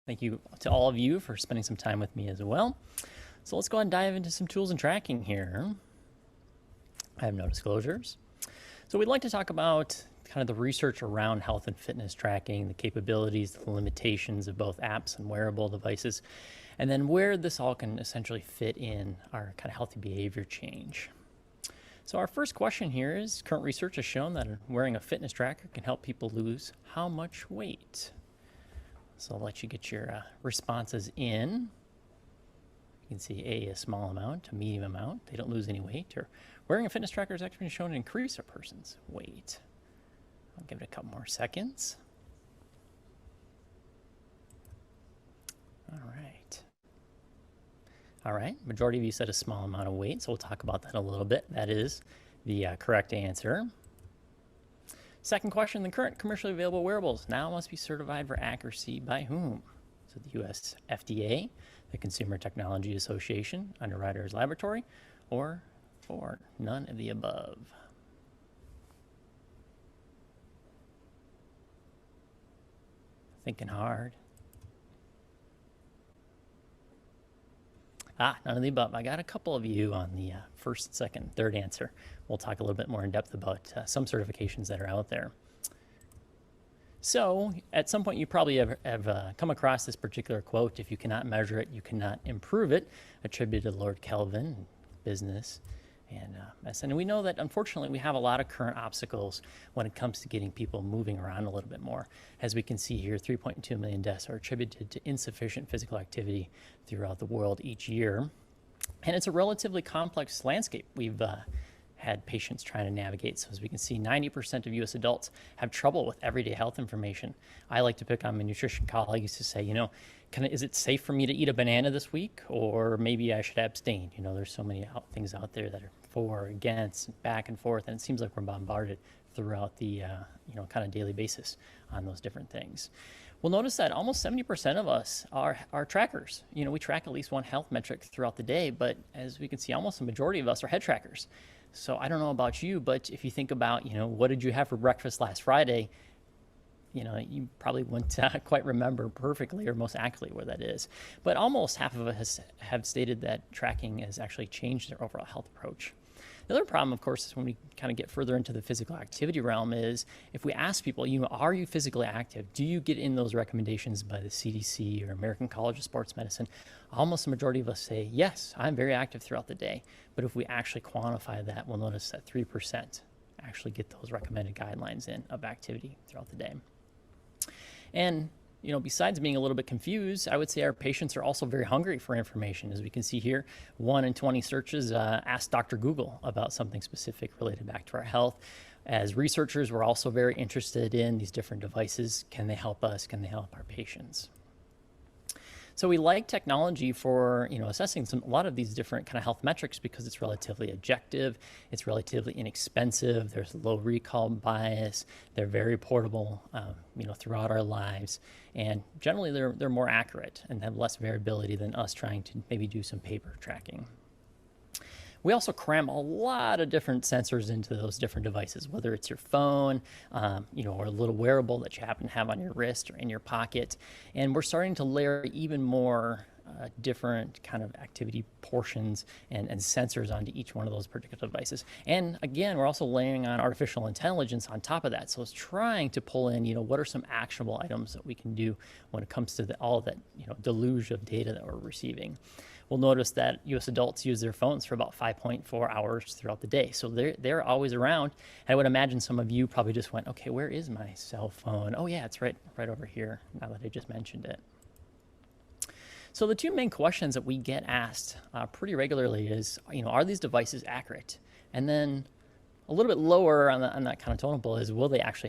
Thank you to all of you for spending some time with me as well. So let's go ahead and dive into some tools and tracking here. I have no disclosures. So we'd like to talk about kind of the research around health and fitness tracking, the capabilities, the limitations of both apps and wearable devices, and then where this all can essentially fit in our kind of healthy behavior change. So our first question here is, current research has shown that wearing a fitness tracker can help people lose how much weight? So I'll let you get your responses in. You can see a small amount, a medium amount. They don't lose any weight. Or wearing a fitness tracker has actually been shown to increase a person's weight. I'll give it a couple more seconds. All right. All right, majority of you said a small amount of weight, so we'll talk about that a little bit. That is the correct answer. Second question, the current commercially available wearables now must be certified for accuracy by whom? So the US FDA, the Consumer Technology Association, Underwriters Laboratory, or for none of the above. Thinking hard. None of the above. I got a couple of you on the first, second, third answer. We'll talk a little bit more in depth about some certifications that are out there. So at some point you probably have come across this particular quote, if you cannot measure it, you cannot improve it, attributed to Lord Kelvin, business and medicine. And we know that unfortunately we have a lot of current obstacles when it comes to getting people moving around a little bit more. As we can see here, 3.2 million deaths are attributed to insufficient physical activity throughout the world each year. And it's a relatively complex landscape we've had patients trying to navigate. So as we can see, 90% of US adults have trouble with everyday health information. I like to pick on my nutrition colleagues to say, is it safe for me to eat a banana this week? Or maybe I should abstain. There's so many things out there that are for, against, back and forth, and it seems like we're bombarded throughout the kind of daily basis on those different things. We'll notice that almost 70% of us are trackers. We track at least one health metric throughout the day, but as we can see, almost a majority of us are head trackers. So I don't know about you, but if you think about, what did you have for breakfast last Friday? You probably wouldn't quite remember perfectly or most accurately where that is. But almost half of us have stated that tracking has actually changed their overall health approach. The other problem, of course, is when we kind of get further into the physical activity realm is if we ask people, are you physically active? Do you get in those recommendations by the CDC or American College of Sports Medicine? Almost the majority of us say, yes, I'm very active throughout the day. But if we actually quantify that, we'll notice that 3% actually get those recommended guidelines in of activity throughout the day. And besides being a little bit confused, I would say our patients are also very hungry for information. As we can see here, 1 in 20 searches asked Dr. Google about something specific related back to our health. As researchers, we're also very interested in these different devices. Can they help us? Can they help our patients? So we like technology for assessing a lot of these different kind of health metrics because it's relatively objective, it's relatively inexpensive, there's low recall bias, they're very portable throughout our lives, and generally they're more accurate and have less variability than us trying to maybe do some paper tracking. We also cram a lot of different sensors into those different devices, whether it's your phone, or a little wearable that you happen to have on your wrist or in your pocket. And we're starting to layer even more different kind of activity portions and sensors onto each one of those particular devices. And again, we're also layering on artificial intelligence on top of that. So it's trying to pull in, what are some actionable items that we can do when it comes to all that, deluge of data that we're receiving. We'll notice that US adults use their phones for about 5.4 hours throughout the day. So they're always around. And I would imagine some of you probably just went, okay, where is my cell phone? Oh yeah, it's right over here, now that I just mentioned it. So the two main questions that we get asked pretty regularly is, are these devices accurate? And then a little bit lower on that kind of tonal is, will they actually help